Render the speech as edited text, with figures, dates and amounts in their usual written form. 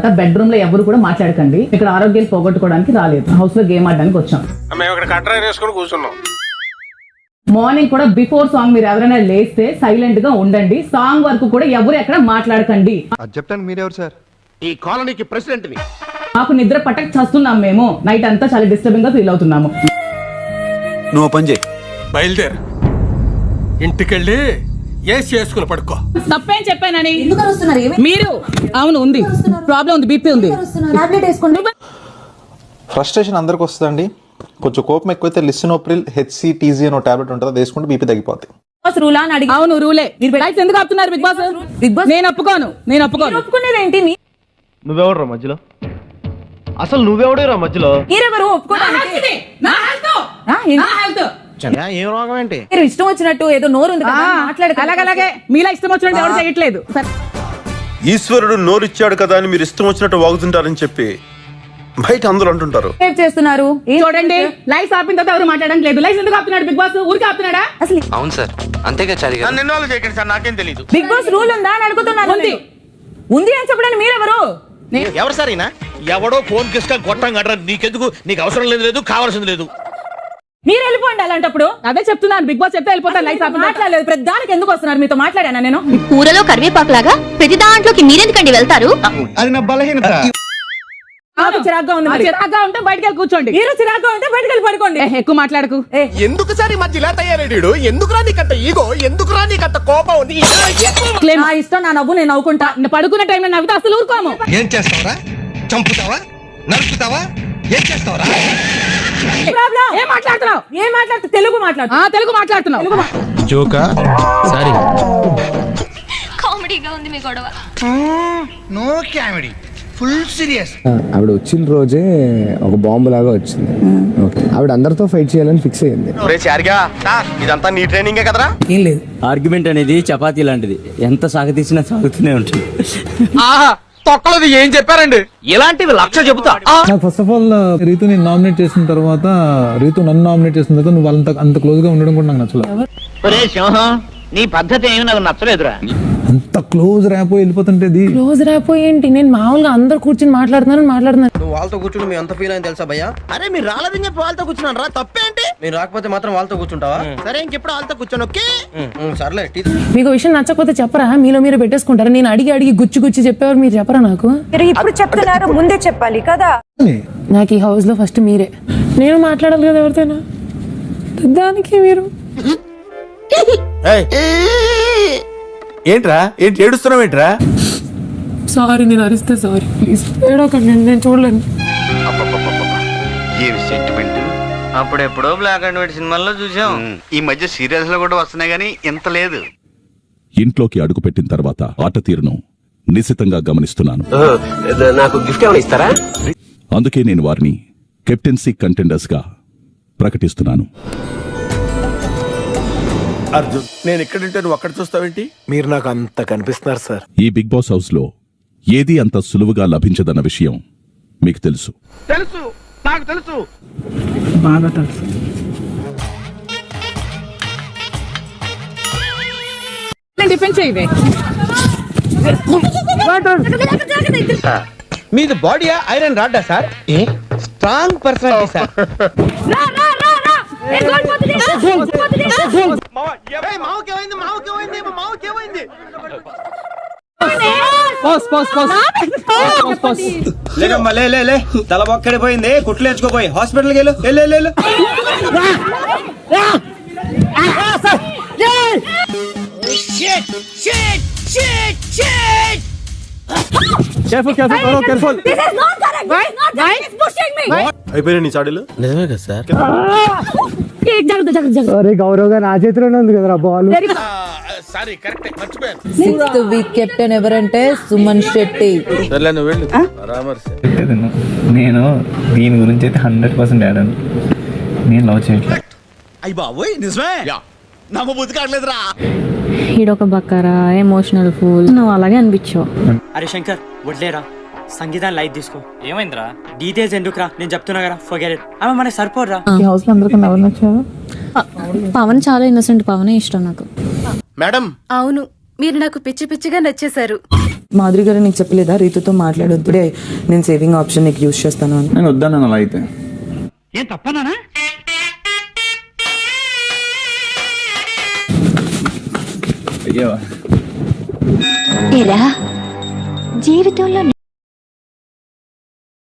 తర్వాత బెడ్రూమ్ లో ఎవరు కూడా మాట్లాడకండి. ఇక్కడ ఆరోగ్యాలు పోగొట్టుకోవడానికి రాలేదు, హౌస్ లో గేమ్ ఆడడానికి వచ్చాం. మార్నింగ్ కూడా బిఫోర్ సాంగ్ మీరు ఎవరైనా లేస్తే సైలెంట్ గా ఉండండి. సాంగ్ వరకు కూడా ఎవరు ఎక్కడ మాట్లాడకండి. చెప్తాను మీరెవరు సార్? ఈ కాలనీకి ప్రెసిడెంట్ ని. మాకు నిద్ర పట్టక చేస్తున్నాం, మేము నైట్ అంతా చాలా డిస్టర్బింగ్ గా ఫీల్ అవుతున్నాము. నువ్వు పని చేయి, బయలుదేరు, ఇంటికెళ్ళి ఏసి చేసుకుని పడుకో. తప్పేం చెప్పానని మీరు? అవును ఉంది, ప్రాబ్లం ఉంది, బీపీ ఉంది. ఫ్రస్ట్రేషన్ అందరికి వస్తుందండి. కొంచెం కోపం ఎక్కువైతే లిసినోప్రిల్ HCTZ అనో టాబ్లెట్ ఉంటుంది, అది వేసుకుంటే బీపీ తగ్గిపోద్ది. అవును రూలే. లైట్స్ ఎందుకు ఆపుతున్నారు బిగ్ బాస్? నేను ఒప్పుకోను. ఒప్పుకునేదేంటి? నువ్వెవడు రా మధ్యలో? అసలు నువ్వెవడే రా మధ్యలో? మీరెవరు? ఏం రోగం ఏంటి? మీరు ఇష్టం వచ్చినట్టు ఏదో నోరు ఉంది అలాగే మీలా ఇష్టం వచ్చినట్టు ఎవరు చేయట్లేదు. ఈశ్వరుడు నోరిచ్చాడు కదా అని మీరు ఇష్టం వచ్చినట్టు వాగుతుంటారని చెప్పి బయట అందరూ అంటుంటారు. చేస్తున్నారు చూడండి, లైఫ్ ఆపిన తర్వాత ఎవరు మాట్లాడడం లేదు. లైఫ్ ఎందుకు ఆపుతున్నాడు బిగ్ బాస్? ఊరికి ఆపుతున్నాడా అసలు? అవును సార్, అంతేగా చారి గారు. నిన్నోళ్ళు చేయకండి సార్, నాకేం తెలియదు. బిగ్ బాస్ రూల్ ఉందా అని అడుగుతున్నాను. ఉంది అని చెప్పడానికి మీరెవరు? ఎవరు సార్ అయినా? ఎవడో ఫోన్ కిస్కా గొట్టం గడ్ర, నీకెందుకు? నీకు అవసరం లేదు, కావాల్సింది లేదు. మీరు వెళ్ళిపోండి అలాంటప్పుడు. అదే చెప్తున్నాను, బిగ్ బాస్ చెప్తే వెళ్ళిపోతాను. లైఫ్ ఆపి మాట్లాడలేదు. ప్రతి దానికి ఎందుకు వస్తున్నారు? మీతో మాట్లాడానా నేను? కూరలో కరివేపాకు లాగా ప్రతి దాంట్లోకి మీరెందుకండి వెళ్తారు? అది నా బలహీనత. చిరాగ్గా ఉంది. చిరాగ్గా ఉంటే బయటకు వెళ్ళి కూర్చోండి. మీరు చిరాగ్గా ఉంటే బయటకు వెళ్ళి పడుకోండి. ఎక్కువ మాట్లాడకు. ఎందుకు సార్ ఈ మధ్య ఇలా తయారేడు? ఎందుకు రా నీకంత ఈగో? ఎందుకు రా నీకంత కోపం? నా ఇష్టం, నా నవ్వు నేను నవ్వుకుంటా. పడుకునే టైంలో నవ్వుతా అసలు ఊరుకోము. ఏం చేస్తావరా? చంపుతావా? నరుకుతావా? ఏం చేస్తావరా? ఏం మాట్లాడుతున్నావు? తెలుగు మాట్లాడుతున్నావు. జోకా సారీ, కామెడీగా ఉంది మీ గొడవ. No comedy, full serious. ఆవిడ వచ్చిన రోజే ఒక బాంబు లాగా వచ్చింది. ఆవిడ అందరితో ఫైట్ చేయాలని ఫిక్స్ అయ్యింది. ఇదంతా నీ ట్రైనింగే కదరా? ఏం లేదు. ఆర్గ్యుమెంట్ అనేది చపాతీ లాంటిది, ఎంత సాగతీసినా సాగుతూనే ఉంటుంది. తొక్కలది ఏం చెప్పారండి? ఇలాంటివి లక్ష చెబుతా. నాకు ఫస్ట్ ఆఫ్ ఆల్ రీతు నేను నామినేట్ చేసిన తర్వాత, రీతు నన్ను నామినేట్ చేసిన తర్వాత నువ్వు వాళ్ళంత అంత క్లోజ్ గా ఉండడం కూడా నాకు నచ్చలేదు. నీ పద్ధతి ఏమి నాకు నచ్చలేదురా. అంత క్లోజ్ ర్యాపో వెళ్ళిపోతుంటే క్లోజ్ ర్యాపో ఏంటి? నేను మామూలుగా అందరు కూర్చొని మాట్లాడుతున్నాను. నువ్వు వాళ్ళతో కూర్చుని మీ ఎంత ఫీల్ అయింది తెలుసా భయ్యా? అరే మీరు రాలేదని చెప్పి వాళ్ళతో కూర్చున్నాను రా, తప్పేంటి? మీరు రాకపోతే మాత్రం వాళ్ళతో కూర్చుంటావా? సరే ఇంకెప్పుడు వాళ్ళతో కూర్చొని ఓకే. సర్లే. మీకు విషయం నచ్చకపోతే చెప్పరా? మీలో మీరు పెట్టేసుకుంటారా? నేను అడిగి గుచ్చి చెప్పేవారు, మీరు చెప్పరా నాకు? ఇప్పుడు చెప్తున్నారు, ముందే చెప్పాలి కదా. నాకు ఈ హౌస్ లో ఫస్ట్ మీరే. నేను మాట్లాడాలి కదా ఎవరితోనా, దానికి మీరు ఏంట్రా? ఏంటి ఏడుస్తున్నావు? ఏంట్రా? సారీ, నేను అరిస్తే సారీ, ప్లీజ్ ఏడోకండి, నేను చూడలేను. ఏమి సెంటిమెంట్. అప్పుడెప్పుడో బ్లాక్ అండ్ వైట్ సినిమాల్లో చూసాం. ఈ మధ్య సీరియల్స్ లో కూడా వస్తున్నాయి గానీ ఇంత లేదు. ఇంట్లోకి అడుగుపెట్టిన తర్వాత ఆట తీరును నిశితంగా గమనిస్తున్నాను. నాకు గిఫ్ట్ ఏమైనా ఇస్తారా? అందుకే నేను వారిని కెప్టెన్సీ కంటెండర్స్ గా ప్రకటిస్తున్నాను. అర్జున్, నేను ఎక్కడుంటే నువ్వు అక్కడ చూస్తావేంటి? మీరు నాకు అంత కనిపిస్తున్నారు సార్. ఈ బిగ్ బాస్ హౌస్ లో ఏది అంత సులువుగా లభించదన్న విషయం మీకు తెలుసు. తెలుసు, నాకు తెలుసు, బాగా తెలుసు. డిఫెండ్ చేయవే. మీది బాడీయా ఐరన్ రాడ్డా సార్? Strong personality sir. లేదమ్మా, లే తల ఒక్కడిపోయింది, కుట్లు వేసుకోపోయి హాస్పిటల్కి వెళ్ళు. అయిపోయినా నీ చాడీలు? నిజమే కదా సార్? గౌరవగా నా చేతిలోనే ఉంది కదా బాల్. సారీ కరెక్ట్, మర్చిపోయాను. 6th వీక్ కెప్టెన్ ఎవరంటే సుమన్ శెట్టి. సర్లే, నువ్వు వెళ్ళు. నేను దీని గురించి అయితే 100% ఆడాను. నేను లవ్ చేయట్లేదు. అయ్యి బాబోయ్, నిజమే? నమ్మ బుద్ధి కావట్లేదురా. ఈడొక బక్కరా, ఎమోషనల్ ఫూల్. నువ్వు అలాగే అనిపించావు. అరే శంకర్, వడ్లేరా, సంగీతాన్ని లైట్ తీసుకో. ఏమైందిరా? డీటెయిల్స్ ఎందుకురా? నేను చెప్తున్నా కదా, ఫర్గెట్ ఇట్. ఆమె మనకి సరిపోర్రా. ఈ హౌస్ లో అందరికన్నా ఎవరు నచ్చారు? పవన్ చాలా ఇన్నోసెంట్. పవనే ఇష్టం నాకు. మేడం, అవును, మీరు నాకు పిచ్చి పిచ్చిగా నచ్చేశారు. మాధురి గారు నీకు చెప్పలేదా రీతుతో మాట్లాడొద్దుడే నేను సేవింగ్ ఆప్షన్ నీకు యూజ్ చేస్తాను అని? నేను వద్దాను అలా అయితే. ఏం తప్పనా? అయ్యో జీవితంలో